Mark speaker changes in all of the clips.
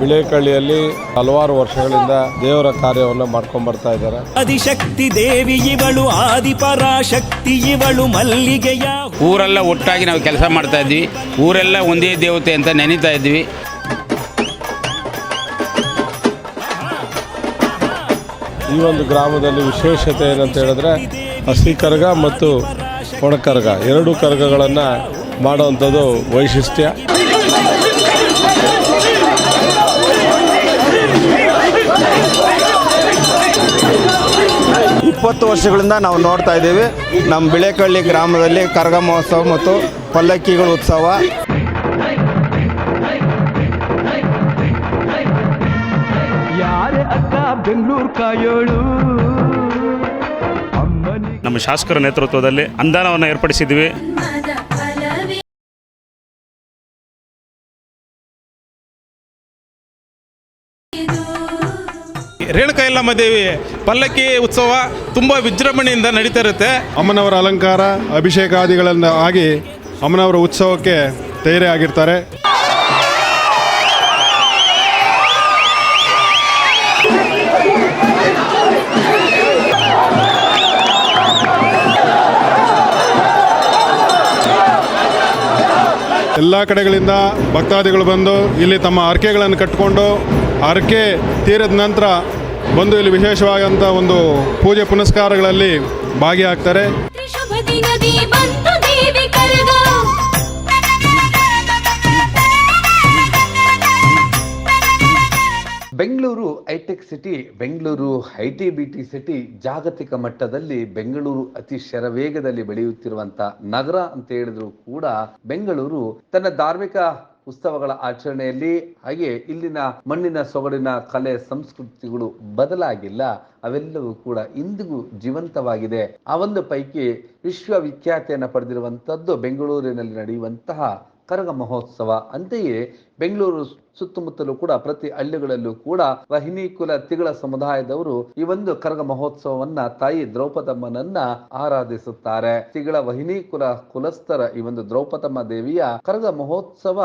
Speaker 1: ಬಿಳೇಕಳ್ಳಿಯಲ್ಲಿ ಹಲವಾರು ವರ್ಷಗಳಿಂದ ದೇವರ ಕಾರ್ಯವನ್ನು ಮಾಡ್ಕೊಂಡು ಬರ್ತಾ ಇದ್ದಾರೆ.
Speaker 2: ಆದಿಶಕ್ತಿ ದೇವಿ ಇವಳು, ಆದಿಪರಾಶಕ್ತಿ ಇವಳು, ಮಲ್ಲಿಗೆಯ
Speaker 3: ಊರೆಲ್ಲ ಒಟ್ಟಾಗಿ ನಾವು ಕೆಲಸ ಮಾಡ್ತಾ ಇದ್ವಿ. ಊರೆಲ್ಲ ಒಂದೇ ದೇವತೆ ಅಂತ ನೆನೀತಾ ಇದ್ವಿ.
Speaker 1: ಈ ಒಂದು ಗ್ರಾಮದಲ್ಲಿ ವಿಶೇಷತೆ ಏನಂತ ಹೇಳಿದ್ರೆ ಹಸಿ ಕರಗ ಮತ್ತು ಒಣ ಕರಗ ಎರಡು ಕರಗಗಳನ್ನು ಮಾಡುವಂಥದ್ದು ವೈಶಿಷ್ಟ್ಯ.
Speaker 4: ಇಪ್ಪತ್ತು ವರ್ಷಗಳಿಂದ ನಾವು ನೋಡ್ತಾ ಇದ್ದೀವಿ. ನಮ್ಮ ಬಿಳೇಕಳ್ಳಿ ಗ್ರಾಮದಲ್ಲಿ ಕರಗ ಮಹೋತ್ಸವ ಮತ್ತು ಪಲ್ಲಕ್ಕಿಗಳ ಉತ್ಸವ.
Speaker 5: ನಮ್ಮ ಶಾಸಕರ ನೇತೃತ್ವದಲ್ಲಿ ಅನುದಾನವನ್ನು ಏರ್ಪಡಿಸಿದ್ವಿ.
Speaker 6: ರೇಣುಕಾ ಯಲ್ಲಮ್ಮ ದೇವಿ ಪಲ್ಲಕ್ಕಿ ಉತ್ಸವ ತುಂಬ ವಿಜೃಂಭಣೆಯಿಂದ ನಡೀತಾ ಇರುತ್ತೆ.
Speaker 7: ಅಮ್ಮನವರ ಅಲಂಕಾರ ಅಭಿಷೇಕಾದಿಗಳಿಂದ ಆಗಿ ಅಮ್ಮನವರ ಉತ್ಸವಕ್ಕೆ ತಯಾರಿ ಆಗಿರ್ತಾರೆ. ಎಲ್ಲ ಕಡೆಗಳಿಂದ ಭಕ್ತಾದಿಗಳು ಬಂದು ಇಲ್ಲಿ ತಮ್ಮ ಹರಕೆಗಳನ್ನು ಕಟ್ಟಿಕೊಂಡು ಹರಕೆ ತೀರಿದ ನಂತರ ಬಂದು ಇಲ್ಲಿ ವಿಶೇಷವಾದಂಥ ಒಂದು ಪೂಜೆ ಪುನಸ್ಕಾರಗಳಲ್ಲಿ ಭಾಗಿಯಾಗ್ತಾರೆ.
Speaker 8: Bengaluru hitech city, Bengaluru IT city, ಜಾಗತಿಕ ಮಟ್ಟದಲ್ಲಿ ಬೆಂಗಳೂರು ಅತಿ ಶರವೇಗದಲ್ಲಿ ಬೆಳೆಯುತ್ತಿರುವಂತ ನಗರ ಅಂತ ಹೇಳಿದ್ರು ಕೂಡ ಬೆಂಗಳೂರು ತನ್ನ ಧಾರ್ಮಿಕ ಉತ್ಸವಗಳ ಆಚರಣೆಯಲ್ಲಿ ಹಾಗೆ ಇಲ್ಲಿನ ಮಣ್ಣಿನ ಸೊಗಡಿನ ಕಲೆ ಸಂಸ್ಕೃತಿಗಳು ಬದಲಾಗಿಲ್ಲ. ಅವೆಲ್ಲವೂ ಕೂಡ ಇಂದಿಗೂ ಜೀವಂತವಾಗಿದೆ. ಆ ಒಂದು ಪೈಕಿ ವಿಶ್ವವಿಖ್ಯಾತಿಯನ್ನು ಪಡೆದಿರುವಂತದ್ದು ಬೆಂಗಳೂರಿನಲ್ಲಿ ನಡೆಯುವಂತಹ ಕರಗ ಮಹೋತ್ಸವ. ಅಂತೆಯೇ ಬೆಂಗಳೂರು ಸುತ್ತಮುತ್ತಲೂ ಕೂಡ ಪ್ರತಿ ಹಳ್ಳಿಗಳಲ್ಲೂ ಕೂಡ ವಾಹಿನಿ ಕುಲ ತಿಗಳ ಸಮುದಾಯದವರು ಈ ಒಂದು ಕರಗ ಮಹೋತ್ಸವವನ್ನ ತಾಯಿ ದ್ರೌಪದಮ್ಮನನ್ನ ಆರಾಧಿಸುತ್ತಾರೆ. ತಿಗಳ ವಾಹಿನಿ ಕುಲಸ್ಥರ ಈ ಒಂದು ದ್ರೌಪದಮ್ಮ ದೇವಿಯ ಕರಗ ಮಹೋತ್ಸವ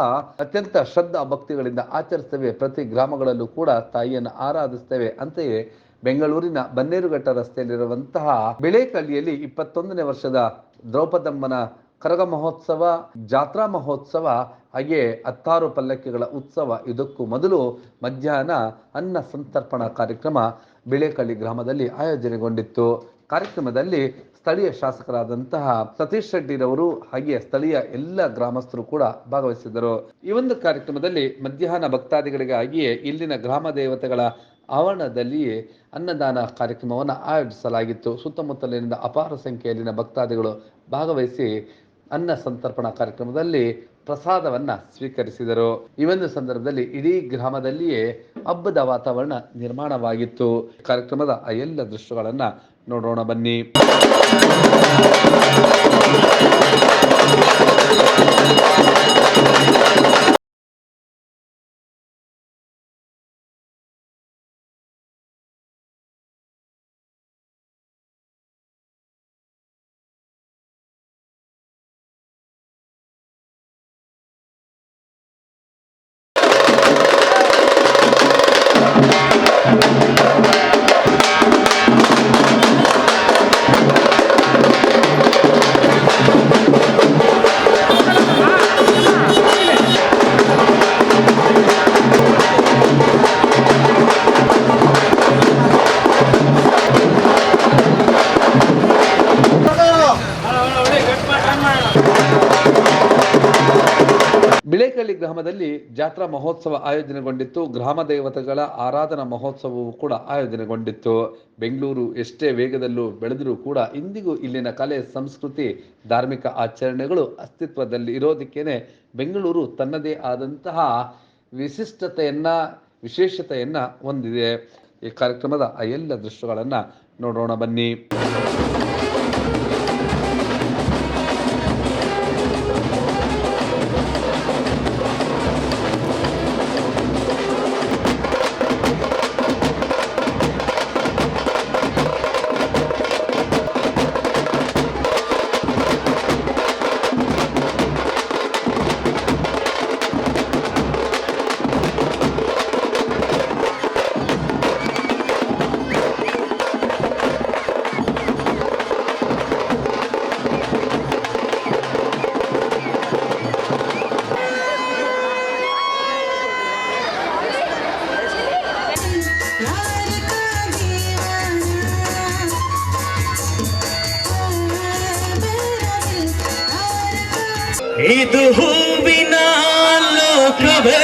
Speaker 8: ಅತ್ಯಂತ ಶ್ರದ್ಧಾ ಭಕ್ತಿಗಳಿಂದ ಆಚರಿಸ್ತೇವೆ. ಪ್ರತಿ ಗ್ರಾಮಗಳಲ್ಲೂ ಕೂಡ ತಾಯಿಯನ್ನು ಆರಾಧಿಸ್ತೇವೆ. ಅಂತೆಯೇ ಬೆಂಗಳೂರಿನ ಬನ್ನೇರುಘಟ್ಟ ರಸ್ತೆಯಲ್ಲಿರುವಂತಹ ಬಿಳೇಕಳ್ಳಿಯಲ್ಲಿ 21ನೇ ವರ್ಷದ ದ್ರೌಪದಮ್ಮನ ಕರಗ ಮಹೋತ್ಸವ, ಜಾತ್ರಾ ಮಹೋತ್ಸವ ಹಾಗೆ 16 ಪಲ್ಲಕ್ಕಿಗಳ ಉತ್ಸವ. ಇದಕ್ಕೂ ಮೊದಲು ಮಧ್ಯಾಹ್ನ ಅನ್ನ ಸಂತರ್ಪಣಾ ಕಾರ್ಯಕ್ರಮ ಬಿಳೇಕಳ್ಳಿ ಗ್ರಾಮದಲ್ಲಿ ಆಯೋಜನೆಗೊಂಡಿತ್ತು. ಕಾರ್ಯಕ್ರಮದಲ್ಲಿ ಸ್ಥಳೀಯ ಶಾಸಕರಾದಂತಹ ಸತೀಶ್ ರೆಡ್ಡಿರವರು ಹಾಗೆ ಸ್ಥಳೀಯ ಎಲ್ಲ ಗ್ರಾಮಸ್ಥರು ಕೂಡ ಭಾಗವಹಿಸಿದರು. ಈ ಒಂದು ಕಾರ್ಯಕ್ರಮದಲ್ಲಿ ಮಧ್ಯಾಹ್ನ ಭಕ್ತಾದಿಗಳಿಗಾಗಿಯೇ ಇಲ್ಲಿನ ಗ್ರಾಮ ದೇವತೆಗಳ ಆವರಣದಲ್ಲಿಯೇ ಅನ್ನದಾನ ಕಾರ್ಯಕ್ರಮವನ್ನು ಆಯೋಜಿಸಲಾಗಿತ್ತು. ಸುತ್ತಮುತ್ತಲಿನಿಂದ ಅಪಾರ ಸಂಖ್ಯೆಯಲ್ಲಿನ ಭಕ್ತಾದಿಗಳು ಭಾಗವಹಿಸಿ ಅನ್ನ ಸಂತರ್ಪಣಾ ಕಾರ್ಯಕ್ರಮದಲ್ಲಿ ಪ್ರಸಾದವನ್ನ ಸ್ವೀಕರಿಸಿದರು. ಈ ಒಂದು ಸಂದರ್ಭದಲ್ಲಿ ಇಡೀ ಗ್ರಾಮದಲ್ಲಿಯೇ ಹಬ್ಬದ ವಾತಾವರಣ ನಿರ್ಮಾಣವಾಗಿತ್ತು. ಕಾರ್ಯಕ್ರಮದ ಆ ಎಲ್ಲ ದೃಶ್ಯಗಳನ್ನ ನೋಡೋಣ ಬನ್ನಿ. ಬಿಳೇಕಳ್ಳಿ ಗ್ರಾಮದಲ್ಲಿ ಜಾತ್ರಾ ಮಹೋತ್ಸವ ಆಯೋಜನೆಗೊಂಡಿತ್ತು. ಗ್ರಾಮ ದೇವತೆಗಳ ಆರಾಧನಾ ಮಹೋತ್ಸವವು ಕೂಡ ಆಯೋಜನೆಗೊಂಡಿತ್ತು. ಬೆಂಗಳೂರು ಎಷ್ಟೇ ವೇಗದಲ್ಲೂ ಬೆಳೆದರೂ ಕೂಡ ಇಂದಿಗೂ ಇಲ್ಲಿನ ಕಲೆ ಸಂಸ್ಕೃತಿ ಧಾರ್ಮಿಕ ಆಚರಣೆಗಳು ಅಸ್ತಿತ್ವದಲ್ಲಿ ಇರೋದಕ್ಕೇನೆ ಬೆಂಗಳೂರು ತನ್ನದೇ ಆದಂತಹ ವಿಶೇಷತೆಯನ್ನ ಹೊಂದಿದೆ. ಈ ಕಾರ್ಯಕ್ರಮದ ಆ ಎಲ್ಲ ದೃಶ್ಯಗಳನ್ನ ನೋಡೋಣ ಬನ್ನಿ.
Speaker 2: ಇದು ಹೂವಿನ ಲೋಕವೇ,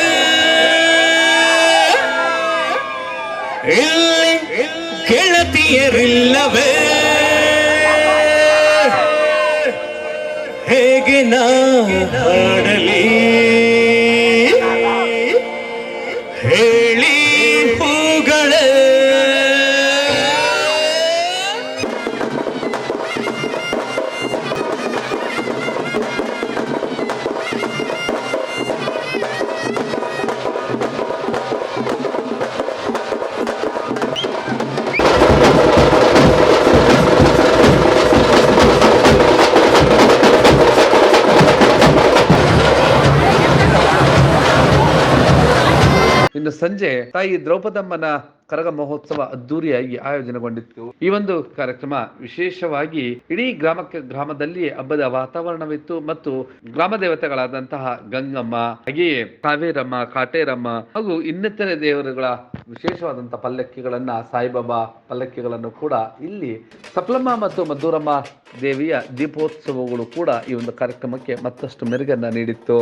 Speaker 2: ಇಲ್ಲಿ ಗೆಳತಿಯರಿಲ್ಲವೇ, ಹೇಗೆ ನಾ ಹಾಡಲಿ ಹೇಳಿ ಹೂಗಳೇ.
Speaker 8: ಇನ್ನು ಸಂಜೆ ತಾಯಿ ದ್ರೌಪದಮ್ಮನ ಕರಗ ಮಹೋತ್ಸವ ಅದ್ದೂರಿಯಾಗಿ ಆಯೋಜನೆಗೊಂಡಿತ್ತು. ಈ ಒಂದು ಕಾರ್ಯಕ್ರಮ ವಿಶೇಷವಾಗಿ ಇಡೀ ಗ್ರಾಮದಲ್ಲಿ ಹಬ್ಬದ ವಾತಾವರಣವಿತ್ತು ಮತ್ತು ಗ್ರಾಮ ದೇವತೆಗಳಾದಂತಹ ಗಂಗಮ್ಮ, ಹಾಗೆಯೇ ಕಾವೇರಮ್ಮ, ಕಾಟೇರಮ್ಮ ಹಾಗೂ ಇನ್ನಿತರೆ ದೇವರುಗಳ ವಿಶೇಷವಾದಂತಹ ಪಲ್ಲಕ್ಕಿಗಳನ್ನ, ಸಾಯಿಬಾಬಾ ಪಲ್ಲಕ್ಕಿಗಳನ್ನು ಕೂಡ ಇಲ್ಲಿ ಸಪ್ಲಮ್ಮ ಮತ್ತು ಮದ್ದೂರಮ್ಮ ದೇವಿಯ ದೀಪೋತ್ಸವಗಳು ಕೂಡ ಈ ಒಂದು ಕಾರ್ಯಕ್ರಮಕ್ಕೆ ಮತ್ತಷ್ಟು ಮೆರುಗನ್ನ ನೀಡಿತ್ತು.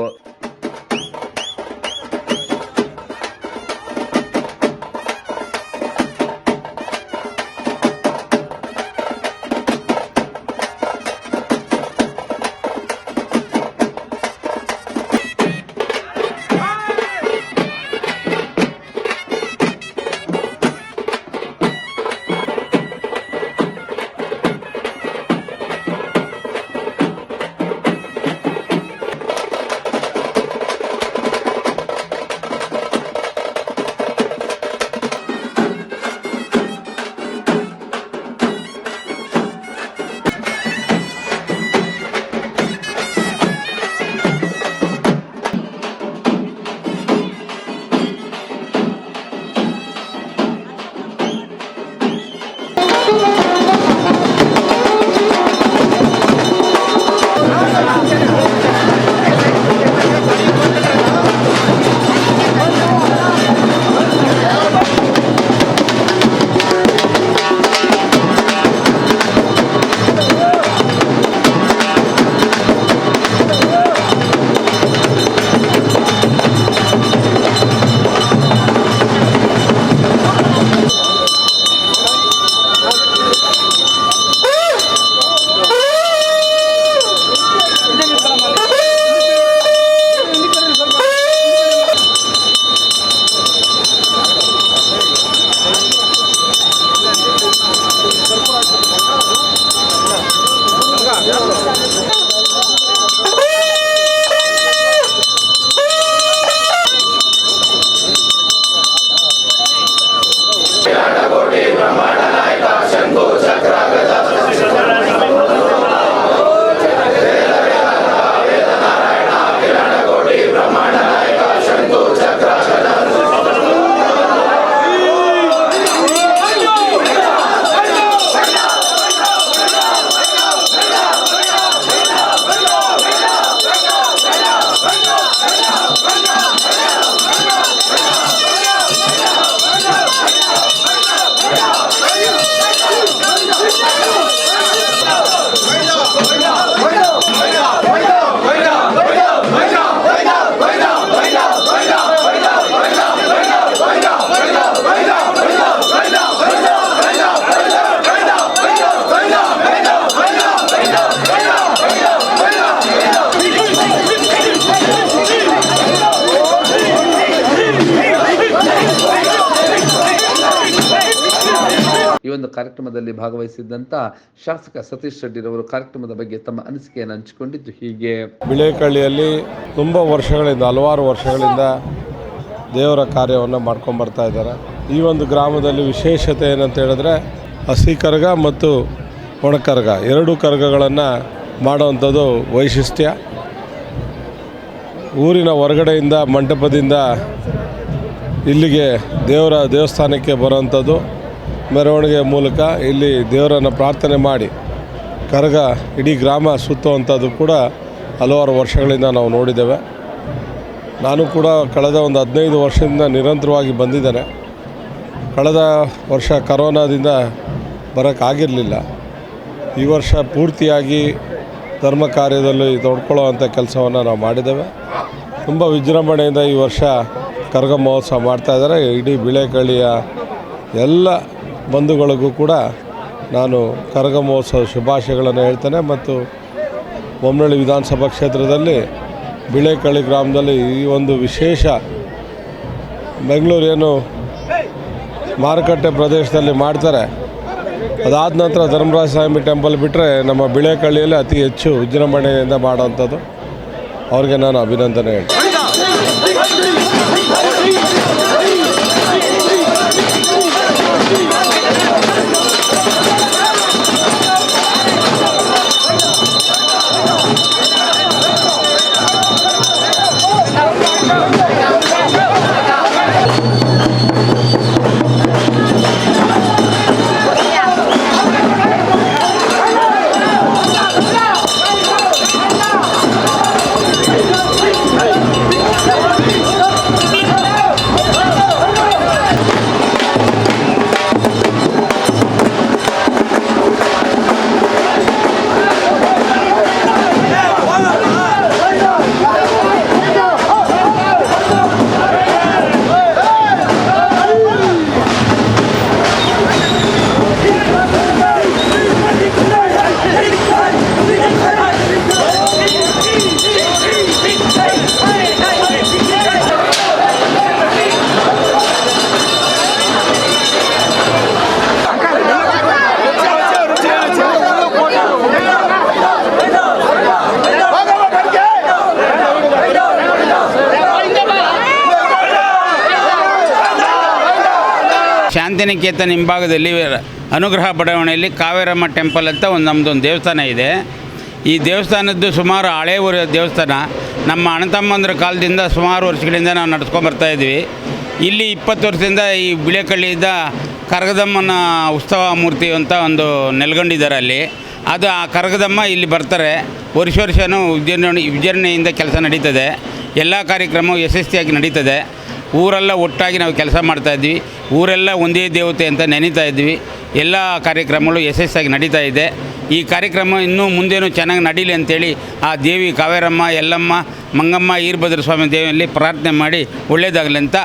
Speaker 8: ಕಾರ್ಯಕ್ರಮದಲ್ಲಿ ಭಾಗವಹಿಸಿದ್ದಂತ ಶಾಸಕ ಸತೀಶ್ ರೆಡ್ಡಿರವರು ಕಾರ್ಯಕ್ರಮದ ಬಗ್ಗೆ ತಮ್ಮ ಅನಿಸಿಕೆಯನ್ನು ಹಂಚಿಕೊಂಡಿದ್ದು ಹೀಗೆ.
Speaker 1: ಬಿಳೇಕಳ್ಳಿಯಲ್ಲಿ ತುಂಬ ವರ್ಷಗಳಿಂದ, ಹಲವಾರು ವರ್ಷಗಳಿಂದ ದೇವರ ಕಾರ್ಯವನ್ನು ಮಾಡ್ಕೊಂಡು ಬರ್ತಾ ಇದ್ದಾರೆ. ಈ ಒಂದು ಗ್ರಾಮದಲ್ಲಿ ವಿಶೇಷತೆ ಏನಂತ ಹೇಳಿದ್ರೆ ಹಸಿ ಕರಗ ಮತ್ತು ಒಣಕರಗ ಎರಡೂ ಕರಗಗಳನ್ನು ಮಾಡುವಂಥದ್ದು ವೈಶಿಷ್ಟ್ಯ. ಊರಿನ ಹೊರಗಡೆಯಿಂದ ಮಂಟಪದಿಂದ ಇಲ್ಲಿಗೆ ದೇವಸ್ಥಾನಕ್ಕೆ ಬರೋವಂಥದ್ದು, ಮೆರವಣಿಗೆ ಮೂಲಕ ಇಲ್ಲಿ ದೇವರನ್ನು ಪ್ರಾರ್ಥನೆ ಮಾಡಿ ಕರಗ ಇಡೀ ಗ್ರಾಮ ಸುತ್ತುವಂಥದ್ದು ಕೂಡ ಹಲವಾರು ವರ್ಷಗಳಿಂದ ನಾವು ನೋಡಿದ್ದೇವೆ. ನಾನು ಕೂಡ ಕಳೆದ ಒಂದು 15 ವರ್ಷದಿಂದ ನಿರಂತರವಾಗಿ ಬಂದಿದ್ದೇನೆ. ಕಳೆದ ವರ್ಷ ಕರೋನಾದಿಂದ ಬರೋಕ್ಕಾಗಿರಲಿಲ್ಲ. ಈ ವರ್ಷ ಪೂರ್ತಿಯಾಗಿ ಧರ್ಮ ಕಾರ್ಯದಲ್ಲಿ ತೊಡ್ಕೊಳ್ಳೋವಂಥ ಕೆಲಸವನ್ನು ನಾವು ಮಾಡಿದ್ದೇವೆ. ತುಂಬ ವಿಜೃಂಭಣೆಯಿಂದ ಈ ವರ್ಷ ಕರಗ ಮಹೋತ್ಸವ ಮಾಡ್ತಾಯಿದ್ದಾರೆ. ಇಡೀ ಬಿಳೆಕಳ್ಳಿಯ ಎಲ್ಲ ಬಂಧುಗಳಿಗೂ ಕೂಡ ನಾನು ಕರಗ ಮಹೋತ್ಸವ ಶುಭಾಶಯಗಳನ್ನು ಹೇಳ್ತೇನೆ. ಮತ್ತು ಬೊಮ್ಮನಹಳ್ಳಿ ವಿಧಾನಸಭಾ ಕ್ಷೇತ್ರದಲ್ಲಿ ಬಿಳೆಕಳ್ಳಿ ಗ್ರಾಮದಲ್ಲಿ ಈ ಒಂದು ವಿಶೇಷ ಬೆಂಗಳೂರು ಏನು ಮಾರುಕಟ್ಟೆ ಪ್ರದೇಶದಲ್ಲಿ ಮಾಡ್ತಾರೆ, ಅದಾದ ನಂತರ ಧರ್ಮರಾಜ ಸ್ವಾಮಿ ಟೆಂಪಲ್ ಬಿಟ್ಟರೆ ನಮ್ಮ ಬಿಳೆಕಳ್ಳಿಯಲ್ಲಿ ಅತಿ ಹೆಚ್ಚು ವಿಜೃಂಭಣೆಯಿಂದ ಮಾಡೋವಂಥದ್ದು. ಅವ್ರಿಗೆ ನಾನು ಅಭಿನಂದನೆ ಹೇಳ್ತೀನಿ.
Speaker 3: ಶಾಂತಿನಿಕೇತನ ಹಿಂಭಾಗದಲ್ಲಿ ಅನುಗ್ರಹ ಬಡಾವಣೆಯಲ್ಲಿ ಕಾವೇರಮ್ಮ ಟೆಂಪಲ್ ಅಂತ ನಮ್ಮದೊಂದು ದೇವಸ್ಥಾನ ಇದೆ. ಈ ದೇವಸ್ಥಾನದ್ದು ಸುಮಾರು ಹಳೇ ದೇವಸ್ಥಾನ. ನಮ್ಮ ಅಣ್ಣತಮ್ಮಂದ್ರ ಕಾಲದಿಂದ ಸುಮಾರು ವರ್ಷಗಳಿಂದ ನಾವು ನಡೆಸ್ಕೊಂಬರ್ತಾಯಿದ್ವಿ. ಇಲ್ಲಿ 20 ವರ್ಷದಿಂದ ಈ ಬಿಳೆಕಳ್ಳಿಯಿಂದ ಕರಗದಮ್ಮನ ಉತ್ಸವ ಮೂರ್ತಿ ಅಂತ ಒಂದು ನೆಲೆಗೊಂಡಿದ್ದಾರೆ ಅಲ್ಲಿ. ಅದು ಆ ಕರಗದಮ್ಮ ಇಲ್ಲಿ ಬರ್ತಾರೆ. ವರ್ಷನೂ ವಿಜೃಂಭಣೆಯಿಂದ ಕೆಲಸ ನಡೀತದೆ. ಎಲ್ಲ ಕಾರ್ಯಕ್ರಮವು ಯಶಸ್ವಿಯಾಗಿ ನಡೀತದೆ. ಊರೆಲ್ಲ ಒಟ್ಟಾಗಿ ನಾವು ಕೆಲಸ ಮಾಡ್ತಾಯಿದ್ವಿ. ಊರೆಲ್ಲ ಒಂದೇ ದೇವತೆ ಅಂತ ನೆನೀತಾ ಇದ್ವಿ. ಎಲ್ಲ ಕಾರ್ಯಕ್ರಮಗಳು ಯಶಸ್ವಿಯಾಗಿ ನಡೀತಾ ಇದೆ. ಈ ಕಾರ್ಯಕ್ರಮ ಇನ್ನೂ ಮುಂದೇನು ಚೆನ್ನಾಗಿ ನಡೀಲಿ ಅಂಥೇಳಿ ಆ ದೇವಿ ಕಾವೇರಮ್ಮ, ಯಲ್ಲಮ್ಮ, ಮಂಗಮ್ಮ, ಈರಭದ್ರ ಸ್ವಾಮಿ ದೇವಿಯಲ್ಲಿ ಪ್ರಾರ್ಥನೆ ಮಾಡಿ ಒಳ್ಳೆಯದಾಗಲಿ ಅಂತ.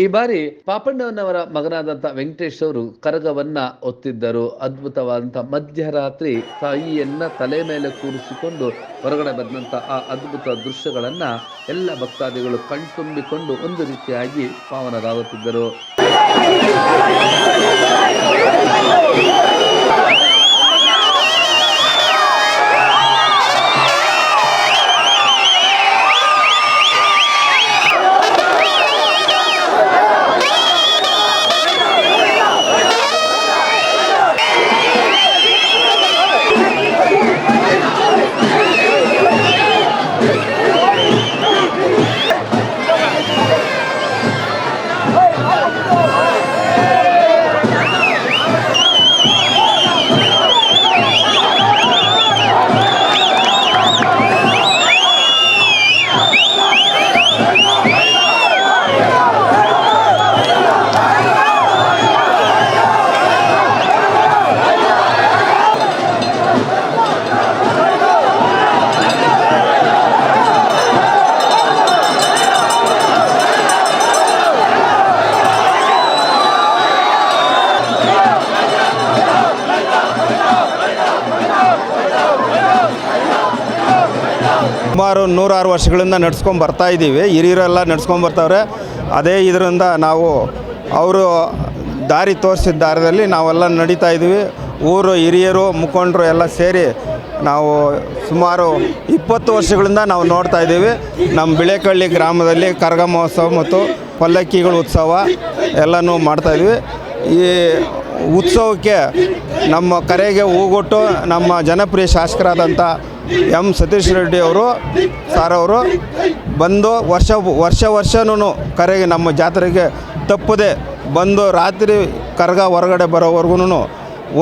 Speaker 8: ಈ ಬಾರಿ ಪಾಪಣ್ಣನವರ ಮಗನಾದಂಥ ವೆಂಕಟೇಶ್ ಅವರು ಕರಗವನ್ನ ಒತ್ತಿದ್ದರು. ಅದ್ಭುತವಾದಂಥ ಮಧ್ಯರಾತ್ರಿ ತಾಯಿಯನ್ನ ತಲೆ ಮೇಲೆ ಕೂರಿಸಿಕೊಂಡು ಹೊರಗಡೆ ಬಂದಂಥ ಆ ಅದ್ಭುತ ದೃಶ್ಯಗಳನ್ನ ಎಲ್ಲ ಭಕ್ತಾದಿಗಳು ಕಣ್ತುಂಬಿಕೊಂಡು ಒಂದು ರೀತಿಯಾಗಿ ಪಾವನರಾಗುತ್ತಿದ್ದರು.
Speaker 4: ಸುಮಾರು 106 ವರ್ಷಗಳಿಂದ ನಡ್ಸ್ಕೊಂಡು ಬರ್ತಾ ಇದ್ದೀವಿ. ಹಿರಿಯರೆಲ್ಲ ನಡ್ಸ್ಕೊಂಡು ಬರ್ತಾವ್ರೆ. ಅದೇ ಇದರಿಂದ ನಾವು ಅವರು ದಾರಿ ತೋರಿಸಿದ ದಾರದಲ್ಲಿ ನಾವೆಲ್ಲ ನಡೀತಾ ಇದ್ದೀವಿ. ಊರು ಹಿರಿಯರು ಮುಖಂಡರು ಎಲ್ಲ ಸೇರಿ ನಾವು ಸುಮಾರು 20 ವರ್ಷಗಳಿಂದ ನಾವು ನೋಡ್ತಾ ಇದ್ದೀವಿ. ನಮ್ಮ ಬಿಳೇಕಳ್ಳಿ ಗ್ರಾಮದಲ್ಲಿ ಕರಗ ಮಹೋತ್ಸವ ಮತ್ತು ಪಲ್ಲಕ್ಕಿಗಳ ಉತ್ಸವ ಎಲ್ಲನೂ ಮಾಡ್ತಾಯಿದ್ವಿ. ಈ ಉತ್ಸವಕ್ಕೆ ನಮ್ಮ ಕರೆಗೆ ಹೂಗೊಟ್ಟು ನಮ್ಮ ಜನಪ್ರಿಯ ಶಾಸಕರಾದಂಥ ಎಂ ಸತೀಶ್ ರೆಡ್ಡಿ ಅವರು ಅವರು ಬಂದು ವರ್ಷನೂ ಕರೆಗೆ ನಮ್ಮ ಜಾತ್ರೆಗೆ ತಪ್ಪದೆ ಬಂದು ರಾತ್ರಿ ಕರಗ ಹೊರಗಡೆ ಬರೋವರೆಗೂ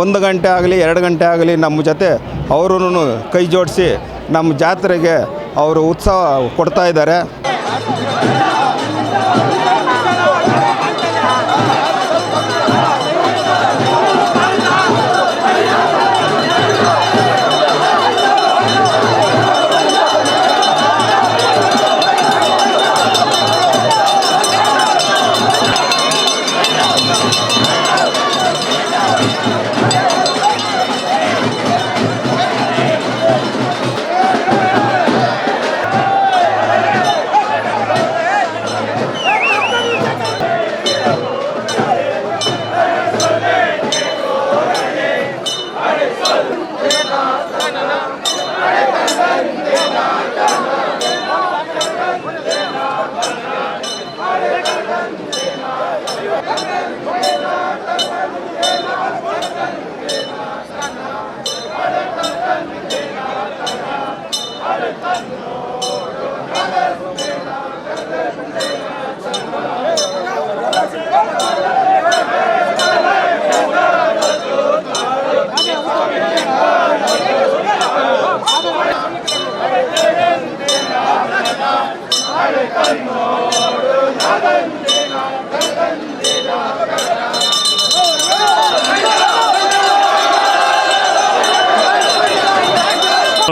Speaker 4: 1 ಗಂಟೆ ಆಗಲಿ 2 ಗಂಟೆ ಆಗಲಿ ನಮ್ಮ ಜೊತೆ ಅವರೂ ಕೈ ಜೋಡಿಸಿ ನಮ್ಮ ಜಾತ್ರೆಗೆ ಅವರು ಉತ್ಸವ ಕೊಡ್ತಾ ಇದ್ದಾರೆ.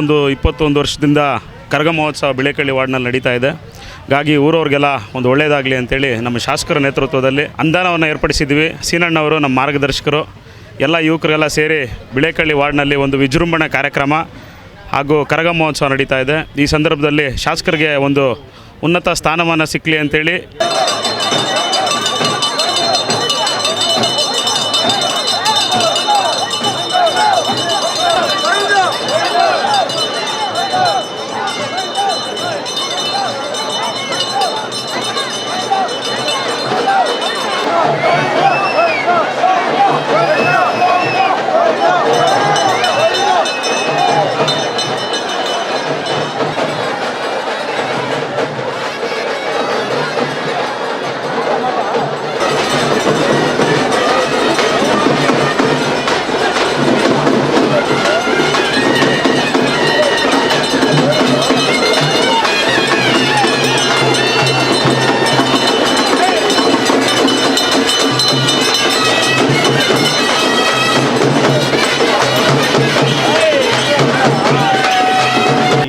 Speaker 5: ಒಂದು 21 ವರ್ಷದಿಂದ ಕರಗ ಮಹೋತ್ಸವ ಬಿಳೇಕಳ್ಳಿ ವಾರ್ಡ್ನಲ್ಲಿ ನಡೀತಾ ಇದೆ. ಹಾಗಾಗಿ ಊರವ್ರಿಗೆಲ್ಲ ಒಂದು ಒಳ್ಳೆಯದಾಗಲಿ ಅಂತೇಳಿ ನಮ್ಮ ಶಾಸಕರ ನೇತೃತ್ವದಲ್ಲಿ ಅನುದಾನವನ್ನು ಏರ್ಪಡಿಸಿದ್ವಿ. ಸೀನಣ್ಣವರು ನಮ್ಮ ಮಾರ್ಗದರ್ಶಕರು ಎಲ್ಲ ಯುವಕರೆಲ್ಲ ಸೇರಿ ಬಿಳೇಕಳ್ಳಿ ವಾರ್ಡ್ನಲ್ಲಿ ಒಂದು ವಿಜೃಂಭಣೆ ಕಾರ್ಯಕ್ರಮ ಹಾಗೂ ಕರಗ ಮಹೋತ್ಸವ ನಡೀತಾ ಇದೆ. ಈ ಸಂದರ್ಭದಲ್ಲಿ ಶಾಸಕರಿಗೆ ಒಂದು ಉನ್ನತ ಸ್ಥಾನಮಾನ ಸಿಕ್ಕಲಿ ಅಂತೇಳಿ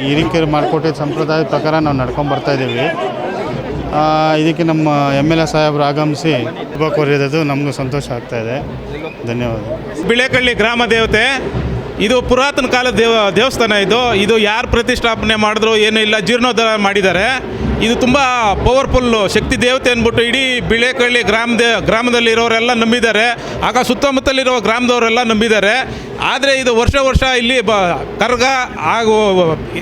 Speaker 9: ಹಿರಿಕೆರೆ ಮಾಡಿಕೊಟ್ಟಿದ್ದ ಸಂಪ್ರದಾಯದ ಪ್ರಕಾರ ನಾವು ನಡ್ಕೊಂಡು ಬರ್ತಾಯಿದ್ದೀವಿ. ಇದಕ್ಕೆ ನಮ್ಮ MLA ಸಾಹೇಬರು ಆಗಮಿಸಿ ಶುಭ ಕೋರಿರೋದು ನಮಗೂ ಸಂತೋಷ ಆಗ್ತಾಯಿದೆ. ಧನ್ಯವಾದ.
Speaker 6: ಬಿಳೇಕಳ್ಳಿ ಗ್ರಾಮ ದೇವತೆ ಇದು ಪುರಾತನ ಕಾಲದ ದೇವಸ್ಥಾನ. ಇದು ಯಾರು ಪ್ರತಿಷ್ಠಾಪನೆ ಮಾಡಿದ್ರು ಏನೂ ಇಲ್ಲ, ಜೀರ್ಣೋದ್ಧಾರ ಮಾಡಿದ್ದಾರೆ. ಇದು ತುಂಬ ಪವರ್ಫುಲ್ಲು ಶಕ್ತಿ ದೇವತೆ ಅಂದ್ಬಿಟ್ಟು ಇಡೀ ಬಿಳೇಕಳ್ಳಿ ಗ್ರಾಮದಲ್ಲಿರೋರೆಲ್ಲ ನಂಬಿದ್ದಾರೆ. ಆಗ ಸುತ್ತಮುತ್ತಲಿರೋ ಗ್ರಾಮದವರೆಲ್ಲ ನಂಬಿದ್ದಾರೆ. ಆದರೆ ಇದು ವರ್ಷ ಇಲ್ಲಿ ಕರಗ ಹಾಗೂ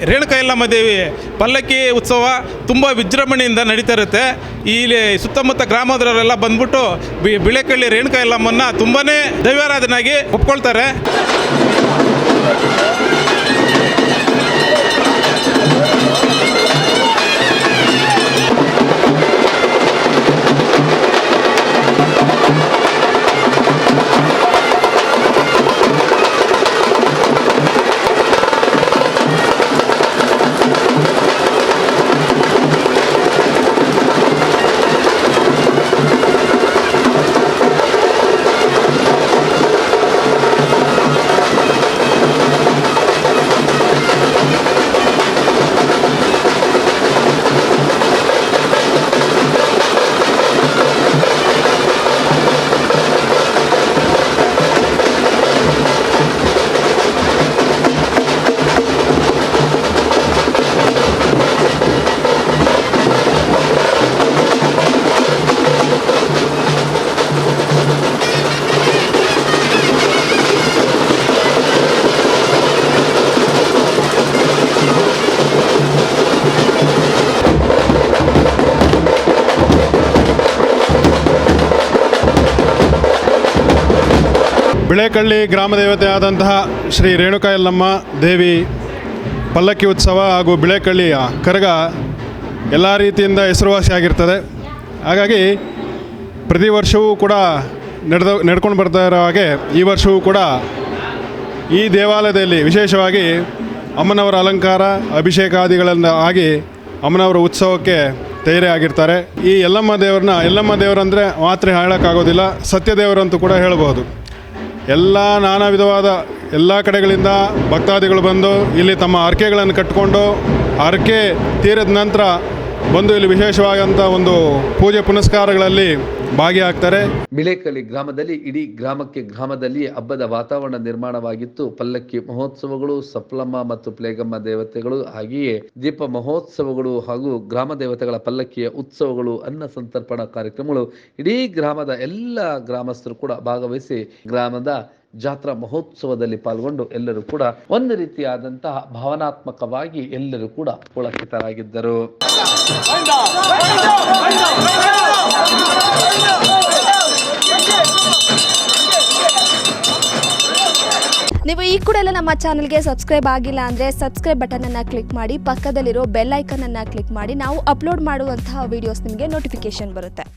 Speaker 6: ರೇಣುಕಾ ಯಲ್ಲಮ್ಮ ದೇವಿ ಪಲ್ಲಕ್ಕಿ ಉತ್ಸವ ತುಂಬ ವಿಜೃಂಭಣೆಯಿಂದ ನಡೀತಾ ಇರುತ್ತೆ. ಇಲ್ಲಿ ಸುತ್ತಮುತ್ತ ಗ್ರಾಮದವರೆಲ್ಲ ಬಂದ್ಬಿಟ್ಟು ಬಿಳೇಕಳ್ಳಿ ರೇಣುಕಾ ಯಲ್ಲಮ್ಮನ್ನ ತುಂಬಾ ದೈವಾರಾಧನಾಗಿ ಒಪ್ಕೊಳ್ತಾರೆ.
Speaker 7: ಬಿಳೇಕಳ್ಳಿ ಗ್ರಾಮ ದೇವತೆ ಆದಂತಹ ಶ್ರೀ ರೇಣುಕಾ ಯಲ್ಲಮ್ಮ ದೇವಿ ಪಲ್ಲಕ್ಕಿ ಉತ್ಸವ ಹಾಗೂ ಬಿಳೇಕಳ್ಳಿಯ ಕರಗ ಎಲ್ಲ ರೀತಿಯಿಂದ ಹೆಸರುವಾಸಿಯಾಗಿರ್ತದೆ. ಹಾಗಾಗಿ ಪ್ರತಿ ವರ್ಷವೂ ಕೂಡ ನಡ್ಕೊಂಡು ಬರ್ತಾ ಇರೋ ಹಾಗೆ ಈ ವರ್ಷವೂ ಕೂಡ ಈ ದೇವಾಲಯದಲ್ಲಿ ವಿಶೇಷವಾಗಿ ಅಮ್ಮನವರ ಅಲಂಕಾರ ಅಭಿಷೇಕಾದಿಗಳನ್ನು ಆಗಿ ಅಮ್ಮನವರ ಉತ್ಸವಕ್ಕೆ ತಯಾರಿಯಾಗಿರ್ತಾರೆ. ಈ ಯಲ್ಲಮ್ಮ ದೇವರಂದರೆ ಮಾತ್ರ ಹೇಳೋಕ್ಕಾಗೋದಿಲ್ಲ, ಸತ್ಯದೇವರಂತೂ ಕೂಡ ಹೇಳ್ಬೋದು. ಎಲ್ಲ ನಾನಾ ವಿಧವಾದ ಎಲ್ಲ ಕಡೆಗಳಿಂದ ಭಕ್ತಾದಿಗಳು ಬಂದು ಇಲ್ಲಿ ತಮ್ಮ ಹರಕೆಗಳನ್ನು ಕಟ್ಟಿಕೊಂಡು ಹರಕೆ ತೀರಿದ ನಂತರ ಬಂದು ಇಲ್ಲಿ ವಿಶೇಷವಾದಂಥ ಒಂದು ಪೂಜೆ ಪುನಸ್ಕಾರಗಳಲ್ಲಿ ಭಾಗಿಯಾಗ್ತಾರೆ.
Speaker 8: ಬಿಳೇಕಳ್ಳಿ ಗ್ರಾಮದಲ್ಲಿ ಇಡೀ ಗ್ರಾಮದಲ್ಲಿ ಹಬ್ಬದ ವಾತಾವರಣ ನಿರ್ಮಾಣವಾಗಿತ್ತು. ಪಲ್ಲಕ್ಕಿ ಮಹೋತ್ಸವಗಳು, ಸಪ್ಲಮ್ಮ ಮತ್ತು ಪ್ಲೇಗಮ್ಮ ದೇವತೆಗಳು, ಹಾಗೆಯೇ ದೀಪ ಮಹೋತ್ಸವಗಳು ಹಾಗೂ ಗ್ರಾಮ ದೇವತೆಗಳ ಪಲ್ಲಕ್ಕಿಯ ಉತ್ಸವಗಳು, ಅನ್ನ ಸಂತರ್ಪಣಾ ಕಾರ್ಯಕ್ರಮಗಳು, ಇಡೀ ಗ್ರಾಮದ ಎಲ್ಲ ಗ್ರಾಮಸ್ಥರು ಕೂಡ ಭಾಗವಹಿಸಿ ಗ್ರಾಮದ ಜಾತ್ರಾ ಮಹೋತ್ಸವದಲ್ಲಿ ಪಾಲ್ಗೊಂಡು ಎಲ್ಲರೂ ಕೂಡ ಒಂದು ರೀತಿಯಾದಂತಹ ಭಾವನಾತ್ಮಕವಾಗಿ ಎಲ್ಲರೂ ಕೂಡ ಪುಳಕಿತರಾಗಿದ್ದರು.
Speaker 10: ನೀವು ಈ ಕೂಡ ಎಲ್ಲ ನಮ್ಮ ಚಾನಲ್ಗೆ ಸಬ್ಸ್ಕ್ರೈಬ್ ಆಗಿಲ್ಲ ಅಂದರೆ ಸಬ್ಸ್ಕ್ರೈಬ್ ಬಟನನ್ನು ಕ್ಲಿಕ್ ಮಾಡಿ, ಪಕ್ಕದಲ್ಲಿರೋ ಬೆಲ್ ಐಕನನ್ನು ಕ್ಲಿಕ್ ಮಾಡಿ. ನಾವು ಅಪ್ಲೋಡ್ ಮಾಡುವಂತಹ ವಿಡಿಯೋಸ್ ನಿಮಗೆ ನೋಟಿಫಿಕೇಶನ್ ಬರುತ್ತೆ.